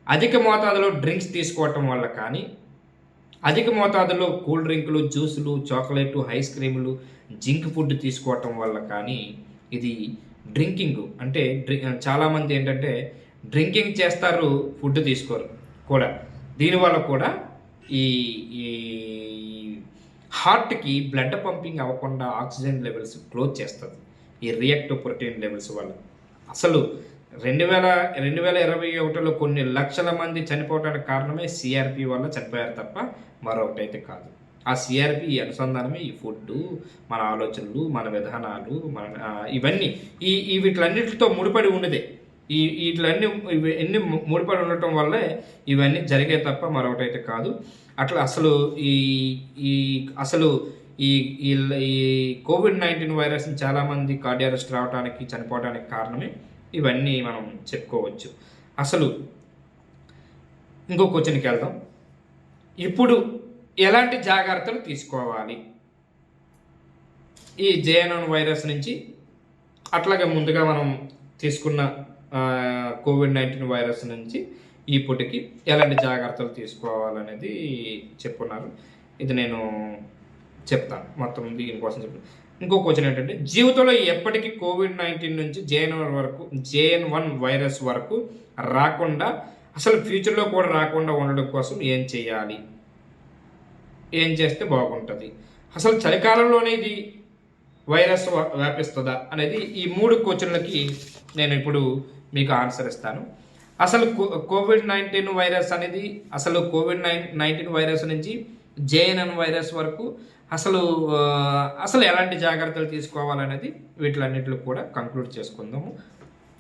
అధిక మోతాదులో డ్రింక్స్ తీసుకోవటం వల్ల కానీ, అధిక మోతాదులో కూల్ డ్రింకులు, జ్యూసులు, చాక్లెట్, ఐస్ క్రీములు, జింక్ ఫుడ్ తీసుకోవటం వల్ల కానీ ఇది డ్రింకింగ్ అంటే చాలామంది ఏంటంటే డ్రింకింగ్ చేస్తారు, ఫుడ్ తీసుకోరు కూడా. దీనివల్ల కూడా ఈ హార్ట్కి బ్లడ్ పంపింగ్ అవ్వకుండా ఆక్సిజన్ లెవెల్స్ క్లోజ్ చేస్తుంది ఈ రియాక్టివ్ ప్రోటీన్ లెవెల్స్ వల్ల. అసలు 2021లో కొన్ని లక్షల మంది చనిపోవడానికి కారణమే సిఆర్పి వల్ల చనిపోయారు తప్ప మరొకటి అయితే కాదు. ఆ సిఆర్పి అనుసంధానమే ఈ ఫుడ్, మన ఆలోచనలు, మన విధానాలు, ఇవన్నీ వీటిలన్నిటితో ముడిపడి ఉన్నదే. ఇవన్నీ ముడిపడి ఉండటం వల్లే ఇవన్నీ జరిగే తప్ప మరొకటి అయితే కాదు. అట్లా అసలు ఈ కోవిడ్-19 వైరస్ని చాలామంది కార్డియాక్ అరెస్ట్ రావడానికి, చనిపోవడానికి కారణమే ఇవన్నీ మనం చెప్పుకోవచ్చు. అసలు ఇంకో క్వశ్చన్కి వెళ్దాం. ఇప్పుడు ఎలాంటి జాగ్రత్తలు తీసుకోవాలి ఈ JN1 వైరస్ నుంచి, అట్లాగే ముందుగా మనం తీసుకున్న కోవిడ్-19 వైరస్ నుంచి ఇప్పటికి ఎలాంటి జాగ్రత్తలు తీసుకోవాలనేది చెప్పున్నారు. ఇది నేను చెప్తాను మొత్తం దీనికోసం చెప్పాను. ఇంకో క్వశ్చన్ ఏంటంటే, జీవితంలో ఎప్పటికీ కోవిడ్-19 నుంచి JN1 వైరస్ వరకు రాకుండా, అసలు ఫ్యూచర్లో కూడా రాకుండా ఉండడం కోసం ఏం చేయాలి, ఏం చేస్తే బాగుంటుంది, అసలు చలికాలంలోనే ఇది వైరస్ వ్యాపిస్తుందా అనేది ఈ 3 క్వశ్చన్లకి నేను ఇప్పుడు మీకు ఆన్సర్ ఇస్తాను. అసలు కోవిడ్-19 వైరస్ అనేది కోవిడ్-19 వైరస్ నుంచి JN1 వైరస్ వరకు అసలు ఎలాంటి జాగ్రత్తలు తీసుకోవాలనేది వీటిలన్నిటిలో కూడా కంక్లూడ్ చేసుకుందాము.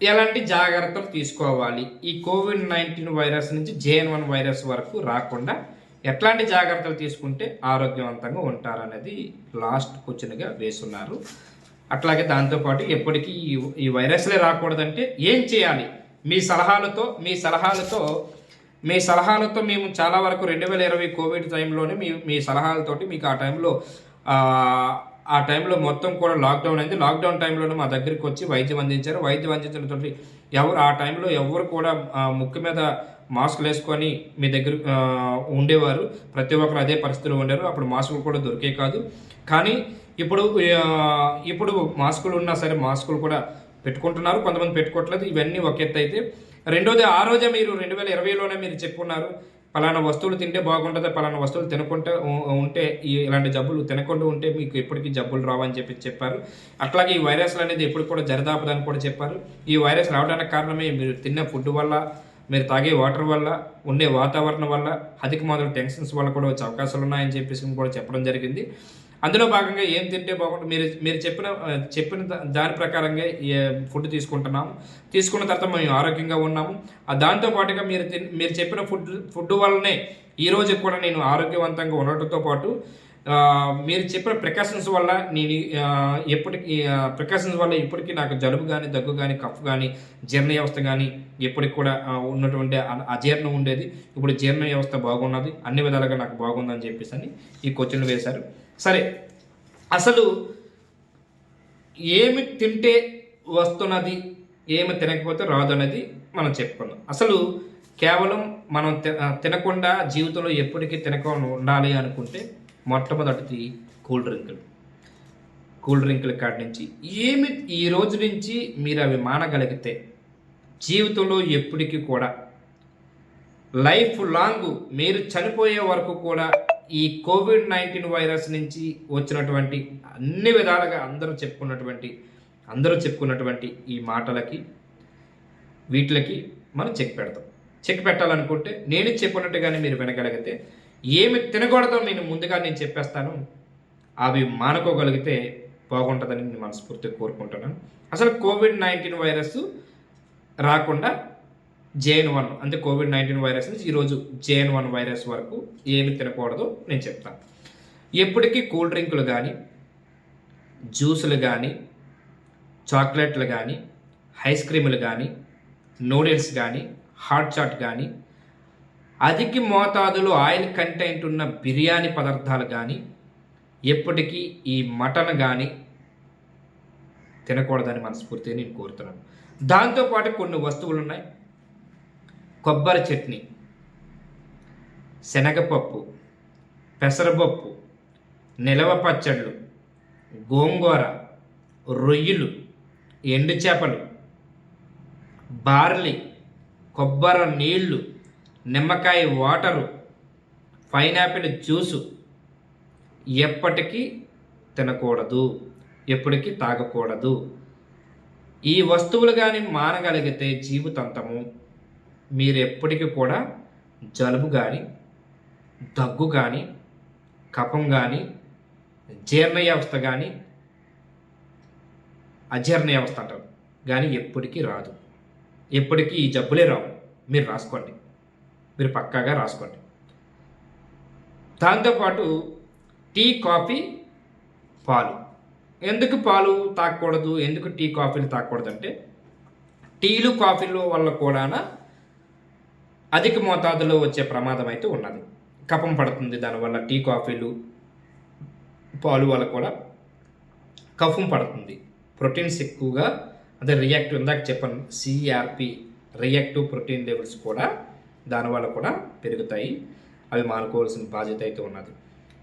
ఎలాంటి జాగ్రత్తలు తీసుకోవాలి ఈ కోవిడ్-19 వైరస్ నుంచి JN1 వైరస్ వరకు రాకుండా ఎట్లాంటి జాగ్రత్తలు తీసుకుంటే ఆరోగ్యవంతంగా ఉంటారనేది లాస్ట్ క్వశ్చన్గా వేస్తున్నారు. అట్లాగే దాంతోపాటు ఎప్పటికీ ఈ వైరస్లే రాకూడదంటే ఏం చేయాలి, మీ సలహాలతో మేము చాలా వరకు 2020 కోవిడ్ టైంలోనే మీ సలహాలతోటి మీకు ఆ టైంలో మొత్తం కూడా లాక్డౌన్ అయింది. లాక్డౌన్ టైంలోనే మా దగ్గరికి వచ్చి వైద్యం అందించారు. వైద్యం అందించడంతో ఆ టైంలో ఎవరు కూడా ముక్కు మీద మాస్కులు వేసుకొని మీ దగ్గర ఉండేవారు. ప్రతి ఒక్కరు అదే పరిస్థితిలో ఉండేవారు. అప్పుడు మాస్కులు కూడా దొరికే కాదు. కానీ ఇప్పుడు మాస్కులు ఉన్నా సరే మాస్కులు కూడా పెట్టుకుంటున్నారు, కొంతమంది పెట్టుకోవట్లేదు. ఇవన్నీ ఒక ఎత్తు అయితే, రెండోది ఆ రోజే మీరు 2020లోనే మీరు చెప్పుకున్నారు పలానా వస్తువులు తింటే బాగుంటుంది, పలానా వస్తువులు తినకుండా ఉంటే ఇలాంటి జబ్బులు తినకుండా ఉంటే మీకు ఎప్పటికీ జబ్బులు రావని చెప్పారు. అట్లాగే ఈ వైరస్లు అనేది ఎప్పుడు కూడా జరదాపదని కూడా చెప్పారు. ఈ వైరస్ రావడానికి కారణమే మీరు తిన్న ఫుడ్ వల్ల, మీరు తాగే వాటర్ వల్ల, ఉండే వాతావరణం వల్ల, అధిక మొదలు టెన్షన్స్ వల్ల కూడా వచ్చే అవకాశాలు ఉన్నాయని చెప్పేసి కూడా చెప్పడం జరిగింది. అందులో భాగంగా ఏం తింటే బాగుంటుంది, మీరు చెప్పిన దాని ప్రకారంగా ఫుడ్ తీసుకుంటున్నాము. తీసుకున్న తర్వాత మేము ఆరోగ్యంగా ఉన్నాము. దాంతోపాటుగా మీరు చెప్పిన ఫుడ్ వల్లనే ఈరోజు కూడా నేను ఆరోగ్యవంతంగా ఉండటంతో పాటు మీరు చెప్పిన ప్రికాషన్స్ వల్ల ఇప్పటికీ నాకు జలుబు కానీ, దగ్గు కానీ, కఫ్ కానీ, జీర్ణ వ్యవస్థ కానీ ఎప్పటికి కూడా ఉన్నటువంటి అజీర్ణం ఉండేది. ఇప్పుడు జీర్ణ వ్యవస్థ బాగున్నది, అన్ని విధాలుగా నాకు బాగుందని చెప్పేసి అని ఈ క్వశ్చన్లు వేశారు. సరే, అసలు ఏమి తింటే వస్తున్నది, ఏమి తినకపోతే రాదు అనేది మనం చెప్పుకున్నాం. అసలు కేవలం మనం తినకుండా జీవితంలో ఎప్పటికీ తినకుండా ఉండాలి అనుకుంటే మొట్టమొదటిది కూల్ డ్రింకుల కాడి నుంచి ఈ రోజు నుంచి మీరు అవి మానగలిగితే జీవితంలో ఎప్పటికీ కూడా లైఫ్ లాంగ్ మీరు చనిపోయే వరకు కూడా ఈ COVID-19 వైరస్ నుంచి వచ్చినటువంటి అన్ని విధాలుగా అందరూ చెప్పుకున్నటువంటి ఈ మాటలకి వీటికి మనం చెక్ పెట్టాలనుకుంటే నేను చెప్పినట్టుగానే మీరు వినగలిగితే ఏమి తినకూడదో నేను చెప్పేస్తాను. అవి మానుకోగలిగితే బాగుంటుందని నేను మనస్ఫూర్తిగా కోరుకుంటున్నాను. అసలు COVID-19 వైరస్ రాకుండా JN1 అంటే COVID-19 వైరస్ నుంచి ఈరోజు JN1 వైరస్ వరకు ఏమి తినకూడదో నేను చెప్తాను. ఎప్పటికీ కూల్ డ్రింకులు కానీ, జ్యూసులు కానీ, చాక్లెట్లు కానీ, ఐస్ క్రీములు కానీ, నూడిల్స్ కానీ, హాట్ చాట్ కానీ, అధిక మోతాదులో ఆయిల్ కంటెంట్ ఉన్న బిర్యానీ పదార్థాలు కానీ, ఎప్పటికీ ఈ మటన్ కానీ తినకూడదని మనస్ఫూర్తిగా నేను కోరుతున్నాను. దాంతోపాటు కొన్ని వస్తువులు ఉన్నాయి. కొబ్బరి చట్నీ, శనగపప్పు, పెసరపప్పు, నిలవ పచ్చళ్ళు, గోంగూర, రొయ్యలు, ఎండు చేపలు, బార్లీ, కొబ్బరి నీళ్ళు, నిమ్మకాయ వాటరు, పైనాపిల్ జ్యూసు ఎప్పటికీ తినకూడదు, ఎప్పటికీ తాగకూడదు. ఈ వస్తువులు కానీ మానగలిగితే జీవితాంతము మీరు ఎప్పటికీ కూడా జలుబు కానీ, దగ్గు కానీ, కఫం కానీ, జీర్ణ వ్యవస్థ కానీ, అజీర్ణ వ్యవస్థ అంటారు కానీ ఎప్పటికీ రాదు. ఎప్పటికీ ఈ జబ్బులే రావు. మీరు రాసుకోండి, మీరు పక్కాగా రాసుకోండి. దాంతోపాటు టీ, కాఫీ, పాలు. ఎందుకు పాలు తాగకూడదు, ఎందుకు టీ, కాఫీలు తాగకూడదు అంటే టీలు, కాఫీలు వల్ల కూడా అధిక మోతాదులో వచ్చే ప్రమాదం అయితే ఉన్నది. కఫం పడుతుంది దానివల్ల. టీ, కాఫీలు, పాలు వల్ల కూడా కఫం పడుతుంది. ప్రోటీన్స్ ఎక్కువగా అదే రియాక్టివ్, ఇందాక చెప్పాను CRP రియాక్టివ్ ప్రోటీన్ లెవెల్స్ కూడా దానివల్ల కూడా పెరుగుతాయి. అవి మానుకోవాల్సిన బాధ్యత అయితే ఉన్నది.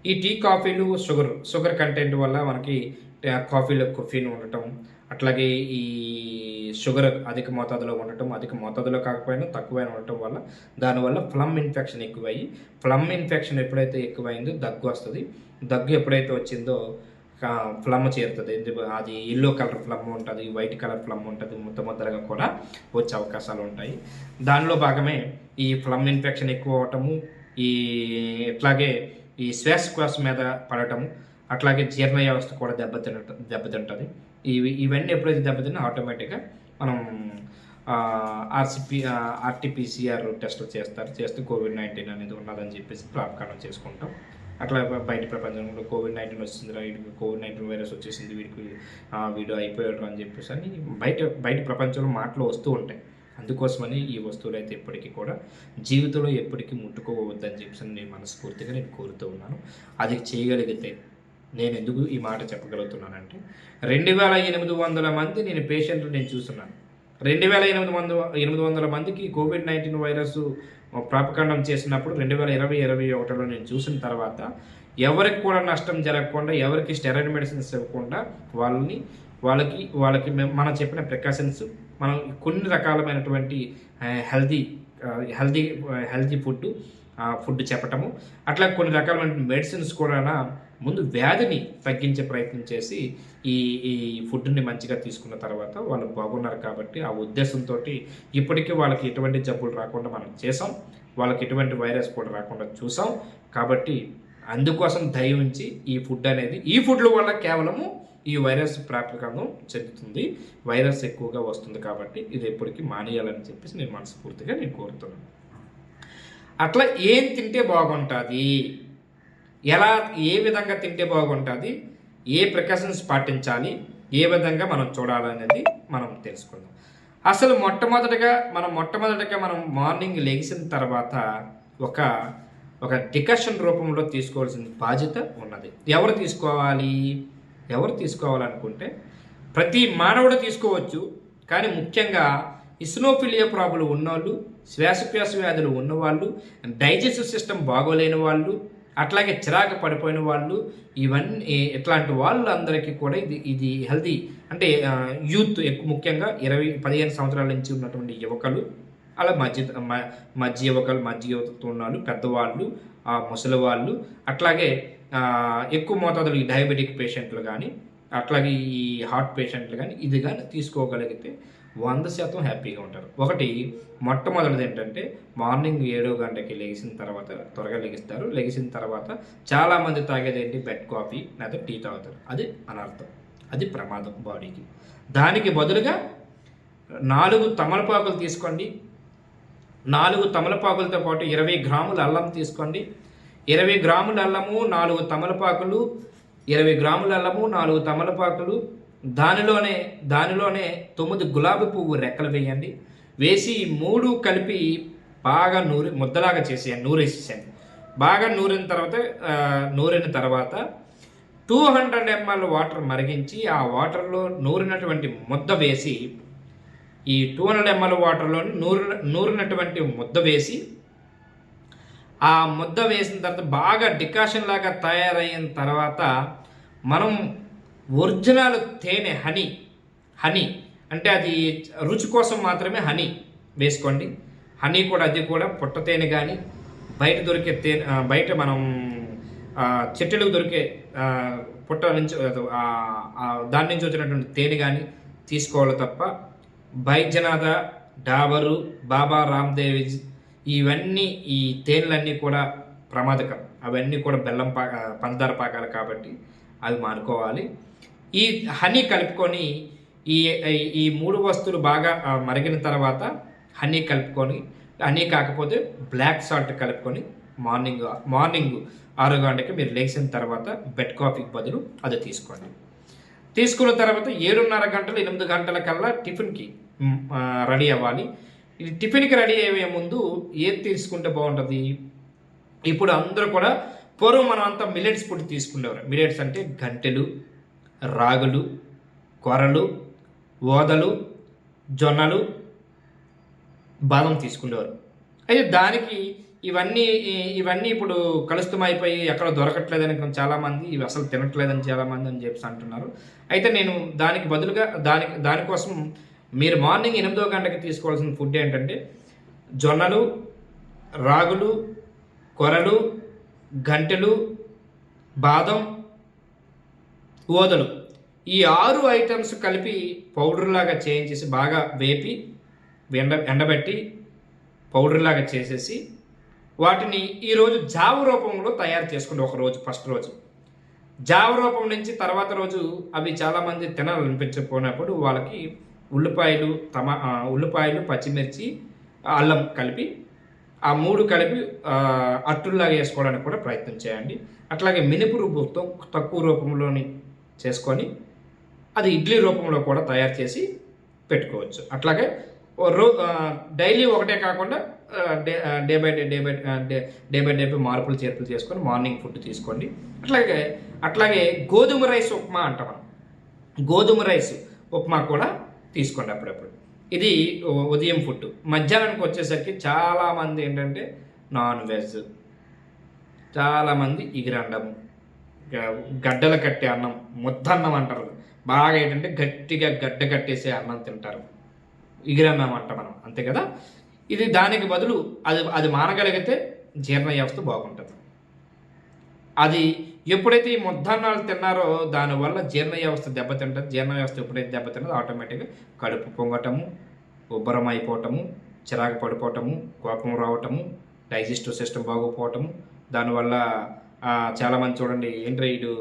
ఈ టీ, కాఫీలు షుగర్ కంటెంట్ వల్ల మనకి కాఫీలో కొఫీన్ ఉండటం, అట్లాగే ఈ షుగర్ అధిక మోతాదులో ఉండటం, అధిక మోతాదులో కాకపోయినా తక్కువైనా ఉండటం వల్ల దానివల్ల ఫ్లమ్ ఇన్ఫెక్షన్ ఎక్కువయ్యి, ఫ్లమ్ ఇన్ఫెక్షన్ ఎప్పుడైతే ఎక్కువైందో దగ్గు వస్తుంది. దగ్గు ఎప్పుడైతే వచ్చిందో ఫ్లమ్ చేరుతుంది. అది ఎల్లో కలర్ ఫ్లమ్ ఉంటుంది, వైట్ కలర్ ఫ్లమ్ ఉంటుంది, ముద్దగా కూడా వచ్చే అవకాశాలు ఉంటాయి. దానిలో భాగమే ఈ ఫ్లమ్ ఇన్ఫెక్షన్ ఎక్కువ అవటము, ఇట్లాగే ఈ శ్వాస మీద పడటము, అట్లాగే జీర్ణ వ్యవస్థ కూడా దెబ్బతింటుంది. ఇవన్నీ ఎప్పుడైతే దెబ్బతిన్నా ఆటోమేటిక్గా మనం ఆర్టీపీసీఆర్ టెస్టులు చేస్తే కోవిడ్-19 అనేది ఉన్నదని చెప్పేసి ప్రాపకాండం చేసుకుంటాం. అట్లా బయట ప్రపంచంలో కోవిడ్-19 వచ్చింది, వీడికి కోవిడ్-19 వైరస్ వచ్చేసింది, వీడు అయిపోయాడు అని చెప్పేసి అని బయట ప్రపంచంలో మాటలు వస్తూ ఉంటాయి. అందుకోసమని ఈ వస్తువులు అయితే ఎప్పటికీ కూడా జీవితంలో ఎప్పటికీ ముట్టుకోవద్దని చెప్పేసి నేను మనస్ఫూర్తిగా కోరుతూ ఉన్నాను. అది చేయగలిగితే నేను ఎందుకు ఈ మాట చెప్పగలుగుతున్నానంటే 2800 మంది పేషెంట్లు నేను చూస్తున్నాను. 2800 మందికి కోవిడ్-19 వైరస్ ప్రాపకాండం చేసినప్పుడు 2020-21లో నేను చూసిన తర్వాత ఎవరికి కూడా నష్టం జరగకుండా, ఎవరికి స్టెరాయిడ్ మెడిసిన్స్ ఇవ్వకుండా వాళ్ళకి మనం చెప్పిన ప్రికాషన్స్, మనం కొన్ని రకాలమైనటువంటి హెల్తీ ఫుడ్ చెప్పటము, అట్లా కొన్ని రకాలమైన మెడిసిన్స్ కూడా ముందు వ్యాధిని తగ్గించే ప్రయత్నం చేసి ఈ ఫుడ్ని మంచిగా తీసుకున్న తర్వాత వాళ్ళు బాగున్నారు. కాబట్టి ఆ ఉద్దేశంతో ఇప్పటికీ వాళ్ళకి ఎటువంటి జబ్బులు రాకుండా మనం చేసాం, వాళ్ళకి ఎటువంటి వైరస్ కూడా రాకుండా చూసాం. కాబట్టి అందుకోసం దయవుంచి ఈ ఫుడ్ల వల్ల కేవలము ఈ వైరస్ ప్రాపకాండం చెందుతుంది, వైరస్ ఎక్కువగా వస్తుంది. కాబట్టి ఇది ఎప్పటికీ మానేయాలని చెప్పేసి నేను మనస్ఫూర్తిగా కోరుతున్నాను. అట్లా ఏం తింటే బాగుంటుంది, ఏ విధంగా తింటే బాగుంటుంది, ఏ ప్రికాషన్స్ పాటించాలి, ఏ విధంగా మనం చూడాలనేది మనం తెలుసుకుందాం. అసలు మొట్టమొదటిగా మనం మార్నింగ్ లెగిసిన తర్వాత ఒక డికషన్ రూపంలో తీసుకోవాల్సిన బాధ్యత ఉన్నది. ఎవరు తీసుకోవాలనుకుంటే ప్రతి మానవుడు తీసుకోవచ్చు. కానీ ముఖ్యంగా ఇస్నోఫిలియా ప్రాబ్లం ఉన్నవాళ్ళు, శ్వాసకోశ వ్యాధులు ఉన్నవాళ్ళు, డైజెస్టివ్ సిస్టమ్ బాగోలేని వాళ్ళు, అట్లాగే చిరాకు పడిపోయిన వాళ్ళు, ఇవన్నీ ఇట్లాంటి వాళ్ళందరికీ కూడా ఇది హెల్తీ అంటే యూత్, ముఖ్యంగా 15 సంవత్సరాల నుంచి ఉన్నటువంటి యువకులు, అలా మధ్య యువతతో ఉన్నవాళ్ళు, పెద్దవాళ్ళు, ముసలి వాళ్ళు, అట్లాగే ఎక్కువ మోతాదులో ఈ డయాబెటిక్ పేషెంట్లు కానీ, అట్లాగే ఈ హార్ట్ పేషెంట్లు కానీ ఇది కానీ తీసుకోగలిగితే 100% హ్యాపీగా ఉంటారు. మొట్టమొదటిది ఏంటంటే మార్నింగ్ 7 గంటకి లెగిసిన తర్వాత త్వరగా లెగిసిన తర్వాత చాలామంది తాగేది ఏంటి, బెడ్ కాఫీ లేదా టీ తాగుతారు. అది అనర్థం, అది ప్రమాదం బాడీకి. దానికి బదులుగా 4 తమలపాకులు తీసుకోండి. 4 తమలపాకులతో పాటు 20 గ్రాముల అల్లం తీసుకోండి. 20 గ్రాముల అల్లము, 4 తమలపాకులు, 20 గ్రాముల అల్లము, 4 తమలపాకులు, దానిలోనే 9 గులాబీ పువ్వు రెక్కలు వేయండి. వేసి 3 కలిపి బాగా ముద్దలాగా నూరేసేయండి. బాగా నూరిన తర్వాత 200 ml వాటర్ మరిగించి ఆ వాటర్లో నూరినటువంటి ముద్ద వేసి, ఈ 200 ml వాటర్లో నూరినటువంటి ముద్ద వేసి, ఆ ముద్ద వేసిన తర్వాత బాగా డికాషన్ లాగా తయారైన తర్వాత మనం ఒరిజినల్ తేనె, హనీ అంటే అది రుచి కోసం మాత్రమే హనీ వేసుకోండి. హనీ కూడా అది కూడా పుట్ట తేనె కానీ, బయట దొరికే తేనె, బయట మనం చెట్టులకు దొరికే పుట్ట నుంచి దాని నుంచి వచ్చినటువంటి తేనె కానీ తీసుకోవాలి తప్ప బైద్యనాథ, డాబరు, బాబా రామ్దేవ్ ఇవన్నీ ఈ తేనెలన్నీ కూడా ప్రమాదకరం. అవన్నీ కూడా పంచదార పాకాలు కాబట్టి అవి మానుకోవాలి. ఈ హనీ కలుపుకొని ఈ 3 వస్తువులు బాగా మరిగిన తర్వాత హనీ కాకపోతే బ్లాక్ సాల్ట్ కలుపుకొని మార్నింగ్ 6 గంటలకి మీరు లేచిన తర్వాత బెడ్ కాఫీకి బదులు అది తీసుకోండి. తీసుకున్న తర్వాత 7:30 గంటలు 8 గంటల కల్లా టిఫిన్కి రెడీ అవ్వాలి. ఇది టిఫిన్కి రెడీ అయ్యే ముందు ఏది తీసుకుంటే బాగుంటుంది? ఇప్పుడు అందరూ కూడా పూర్వం మనం అంతా మిల్లెట్స్ ఫుడ్ తీసుకునేవారు. మిల్లెట్స్ అంటే గంటెలు, రాగులు, కొరలు, ఓదలు, జొన్నలు, బాదం తీసుకునేవారు. అయితే దానికి ఇవన్నీ ఇప్పుడు కలుషితమైపోయి ఎక్కడ దొరకట్లేదని చాలామంది, ఇవి అసలు తినట్లేదని చాలామంది అని చెప్పి అంటున్నారు. అయితే నేను దానికి బదులుగా దానికోసం మీరు మార్నింగ్ 8 గంటకి తీసుకోవాల్సిన ఫుడ్ ఏంటంటే జొన్నలు, రాగులు, కొరలు, గంటెలు, బాదం, ఓదలు, ఈ 6 ఐటమ్స్ కలిపి పౌడర్ లాగా చేయించేసి బాగా వేపి ఎండబెట్టి పౌడర్ లాగా చేసేసి వాటిని ఈరోజు జావ రూపంలో తయారు చేసుకోండి. ఫస్ట్ రోజు జావ రూపం నుంచి తర్వాత రోజు అవి చాలామంది తినాలనిపించకపోయినప్పుడు వాళ్ళకి ఉల్లిపాయలు, పచ్చిమిర్చి, అల్లం కలిపి ఆ 3 కలిపి అట్టుల్లాగా వేసుకోవడానికి కూడా ప్రయత్నం చేయండి. అట్లాగే మినుపు రుబ్బుతో తక్కువ రూపంలోని చేసుకొని అది ఇడ్లీ రూపంలో కూడా తయారు చేసి పెట్టుకోవచ్చు. అట్లాగే డైలీ ఒకటే కాకుండా డే బై డే మార్పులు చేర్పులు చేసుకొని మార్నింగ్ ఫుడ్ తీసుకోండి. అట్లాగే గోధుమ రైస్ ఉప్మా అంటాం మనం. గోధుమ రైస్ ఉప్మా కూడా తీసుకోండి అప్పుడప్పుడు. ఇది ఉదయం ఫుడ్. మధ్యాహ్నానికి వచ్చేసరికి చాలామంది ఏంటంటే నాన్ వెజ్, చాలామంది ఇగురన్నం, గడ్డలు కట్టే అన్నం, ముద్దన్నం అంటారు. బాగా ఏంటంటే గట్టిగా గడ్డ కట్టేసే అన్నం తింటారు, ఇగురన్నం అంట మనం, అంతే కదా. ఇది దానికి బదులు అది మానగలిగితే జీర్ణ వ్యవస్థ బాగుంటుంది. అది ఎప్పుడైతే ఈ ముద్దన్నాలు తిన్నారో దానివల్ల జీర్ణ వ్యవస్థ దెబ్బతింటుంది. జీర్ణ వ్యవస్థ ఎప్పుడైతే దెబ్బతింటుందో ఆటోమేటిక్గా కడుపు పొంగటము, ఉబ్బరం అయిపోవటము, చిరాకు పడిపోవటము, కోపం రావటము, డైజెస్టివ్ సిస్టమ్ బాగోపోవటము. దానివల్ల చాలామంది చూడండి, ఏంటి వీడు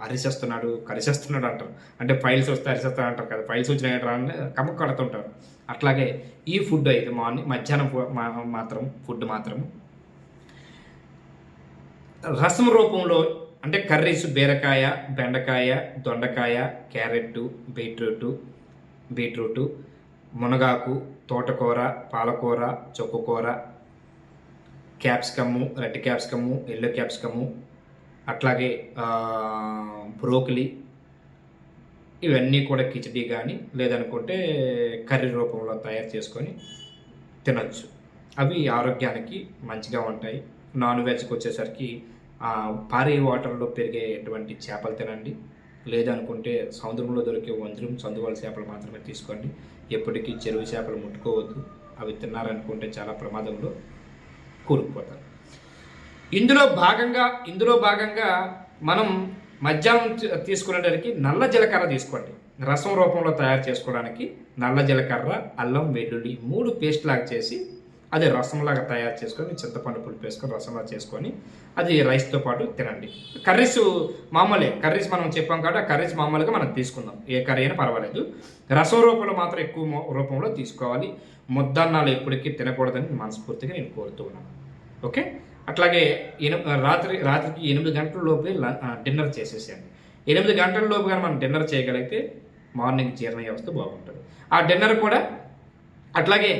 అరిసేస్తున్నాడు కరిసేస్తున్నాడు అంటారు. అంటే ఫైల్స్ వస్తే అరిసేస్తాడు అంటారు కదా, ఫైల్స్ వచ్చిన కమ్మకు కడుతుంటారు. అట్లాగే ఈ ఫుడ్ అయితే మధ్యాహ్నం ఫుడ్ మాత్రం రసం రూపంలో, అంటే కర్రీస్, బీరకాయ, బెండకాయ, దొండకాయ, క్యారెట్, బీట్రూటు, మునగాకు, తోటకూర, పాలకూర, చొక్కకూర, capsicum, red capsicum, yellow capsicum, అట్లాగే బ్రోకలీ, ఇవన్నీ కూడా కిచడీ కానీ లేదనుకుంటే కర్రీ రూపంలో తయారు చేసుకొని తినచ్చు. అవి ఆరోగ్యానికి మంచిగా ఉంటాయి. నాన్ వెజ్కి వచ్చేసరికి పారే వాటర్లో పెరిగేటువంటి చేపలు తినండి. లేదనుకుంటే సముద్రంలో దొరికే వంజరం, చందువాల చేపలు మాత్రమే తీసుకోండి. ఎప్పటికీ చెరువు చేపలు ముట్టుకోవద్దు. అవి తిన్నారనుకుంటే చాలా ప్రమాదంలో కూరుకుపోతారు. ఇందులో భాగంగా మనం మధ్యాహ్నం తీసుకునేసరికి నల్ల జీలకర్ర తీసుకోండి. రసం రూపంలో తయారు చేసుకోవడానికి నల్ల జీలకర్ర, అల్లం, వెల్లుల్లి 3 పేస్ట్ లాగా చేసి అది రసంలాగా తయారు చేసుకొని చింతపండు పులుపు వేసుకొని రసంలా చేసుకొని అది రైస్తో పాటు తినండి. కర్రీస్ మనం చెప్పాం కాబట్టి ఆ కర్రీస్ మామూలుగా మనం తీసుకుందాం. ఏ కర్రీ అయినా పర్వాలేదు. రసం రూపంలో మాత్రం ఎక్కువ రూపంలో తీసుకోవాలి. ముద్దన్నాలు ఎప్పటికీ తినకూడదని మనస్ఫూర్తిగా నేను కోరుతూ ఉన్నాను. ఓకే. అట్లాగే రాత్రికి 8 గంటల లోపే డిన్నర్ చేసేసేయండి. 8 గంటల లోపు కానీ మనం డిన్నర్ చేయగలిగితే మార్నింగ్ జీర్ణ వ్యవస్థ బాగుంటుంది. ఆ డిన్నర్ కూడా అట్లాగే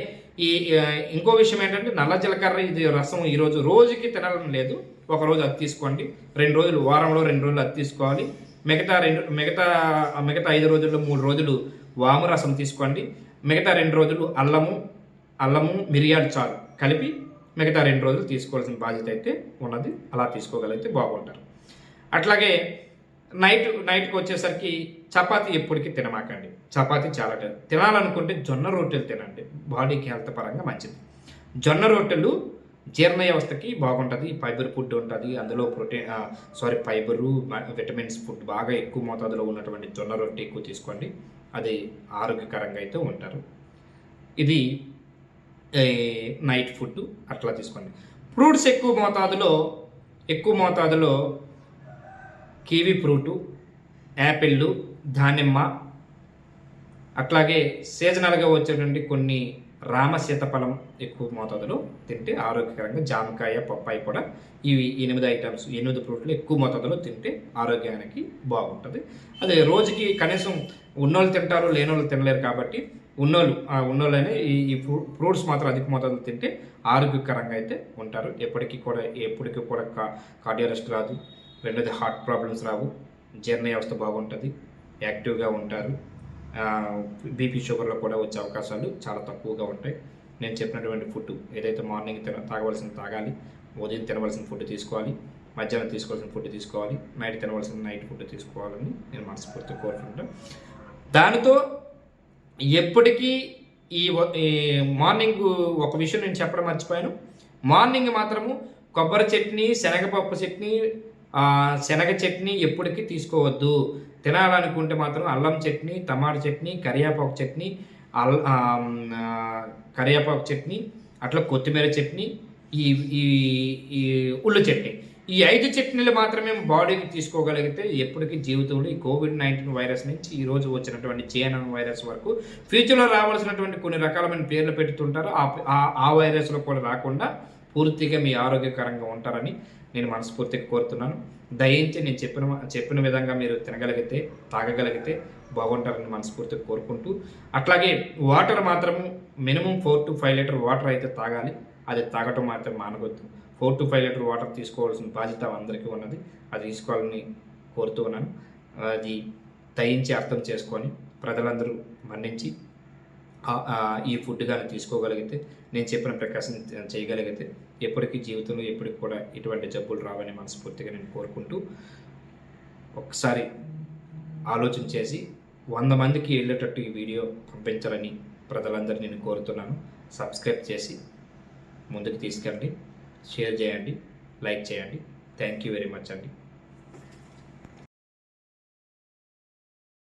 ఇంకో విషయం ఏంటంటే నల్ల జీలకర్ర ఇది రసం ఈరోజు రోజుకి తినాలని లేదు. ఒకరోజు అది తీసుకోండి. 2 రోజులు, వారంలో 2 రోజులు అది తీసుకోవాలి. మిగతా 5 రోజుల్లో 3 రోజులు వాము రసం తీసుకోండి. మిగతా 2 రోజులు అల్లము మిరియాలు చారు కలిపి మిగతా 2 రోజులు తీసుకోవాల్సిన బాధ్యత అయితే ఉన్నది. అలా తీసుకోగలిగితే బాగుంటారు. అట్లాగే నైట్కి వచ్చేసరికి చపాతీ ఎప్పటికీ తినమాకండి. చపాతీ చాలా తినాలనుకుంటే జొన్న రొట్టెలు తినండి. బాడీకి హెల్త్ పరంగా మంచిది. జొన్న రొట్టెలు జీర్ణ వ్యవస్థకి బాగుంటుంది. ఫైబర్ ఫుడ్ ఉంటుంది అందులో, ఫైబరు, విటమిన్స్ ఫుడ్ బాగా ఎక్కువ మోతాదులో ఉన్నటువంటి జొన్న రొట్టె ఎక్కువ తీసుకోండి. అది ఆరోగ్యకరంగా అయితే ఉంటారు. ఇది నైట్ ఫుడ్ అట్లా తీసుకోండి. ఫ్రూట్స్ ఎక్కువ మోతాదులో కివీ ఫ్రూటు, యాపిళ్ళు, దానిమ్మ, అట్లాగే సీజనల్గా వచ్చేటువంటి కొన్ని రామ సీతాఫలం ఎక్కువ మోతాదులో తింటే ఆరోగ్యకరంగా, జామకాయ, పప్పాయి కూడా, ఇవి 8 ఫ్రూట్లు ఎక్కువ మోతాదులో తింటే ఆరోగ్యానికి బాగుంటుంది. అదే రోజుకి కనీసం ఉన్నోళ్ళు తింటారు, లేనోళ్ళు తినలేరు కాబట్టి ఉన్నోళ్ళనే ఈ ఫ్రూట్స్ మాత్రం అధిక మోతాదులో తింటే ఆరోగ్యకరంగా అయితే ఉంటారు. ఎప్పటికీ కూడా కార్డియో అరెస్ట్ రాదు. రెండోది హార్ట్ ప్రాబ్లమ్స్ రావు. జీర్ణ వ్యవస్థ బాగుంటుంది. యాక్టివ్గా ఉంటారు. బీపీ, షుగర్లో కూడా వచ్చే అవకాశాలు చాలా తక్కువగా ఉంటాయి. నేను చెప్పినటువంటి ఫుడ్ ఏదైతే మార్నింగ్ తాగాలి, ఉదయం తినవలసిన ఫుడ్ తీసుకోవాలి, మధ్యాహ్నం తీసుకోవాల్సిన ఫుడ్ తీసుకోవాలి, నైట్ తినవలసిన నైట్ ఫుడ్ తీసుకోవాలని నేను మనస్ఫూర్తిగా కోరుకుంటాను. దానితో ఎప్పటికీ ఈ మార్నింగ్ ఒక విషయం నేను చెప్పడం మర్చిపోయాను. మార్నింగ్ మాత్రము కొబ్బరి చట్నీ, శనగపప్పు చట్నీ, శనగ చట్నీ ఎప్పటికీ తీసుకోవద్దు. తినాలనుకుంటే మాత్రం అల్లం చట్నీ, టమాటా చట్నీ, కరివేపాకు చట్నీ, అట్లా కొత్తిమీర చట్నీ, ఈ ఉల్లి చట్నీ, ఈ 5 చట్నీలు మాత్రమే బాడీకి తీసుకోగలిగితే ఎప్పటికీ జీవితంలో ఈ కోవిడ్-19 వైరస్ నుంచి ఈ రోజు వచ్చినటువంటి JN1 వైరస్ వరకు ఫ్యూచర్‌లో రావాల్సినటువంటి కొన్ని రకాలమైన పేర్లు పెడుతుంటారు. ఆ వైరస్‌లు కూడా రాకుండా పూర్తిగా మీ ఆరోగ్యకరంగా ఉంటారని నేను మనస్ఫూర్తిగా కోరుతున్నాను. దయించి నేను చెప్పిన విధంగా మీరు తినగలిగితే, తాగగలిగితే బాగుంటారని మనస్ఫూర్తిగా కోరుకుంటూ, అట్లాగే వాటర్ మాత్రము మినిమమ్ 4-5 లీటర్ వాటర్ అయితే తాగాలి. అది తాగటం మాత్రం మానవద్దు. 4-5 లీటర్ వాటర్ తీసుకోవాల్సిన బాధ్యత అందరికీ ఉన్నది. అది తీసుకోవాలని కోరుతూ ఉన్నాను. అది దయించి అర్థం చేసుకొని ప్రజలందరూ మన్నించి ఈ ఫుడ్ కానీ తీసుకోగలిగితే, నేను చెప్పిన ప్రకాశం చేయగలిగితే ఎప్పటికీ జీవితంలో ఎప్పటికి కూడా ఎటువంటి జబ్బులు రావని మనస్ఫూర్తిగా నేను కోరుకుంటూ, ఒకసారి ఆలోచన చేసి 100 మందికి వెళ్ళేటట్టు ఈ వీడియో పంపించాలని ప్రజలందరూ నేను కోరుతున్నాను. సబ్స్క్రైబ్ చేసి ముందుకు తీసుకెళ్ళండి, షేర్ చేయండి, లైక్ చేయండి. థ్యాంక్ యూ వెరీ మచ్ అండి.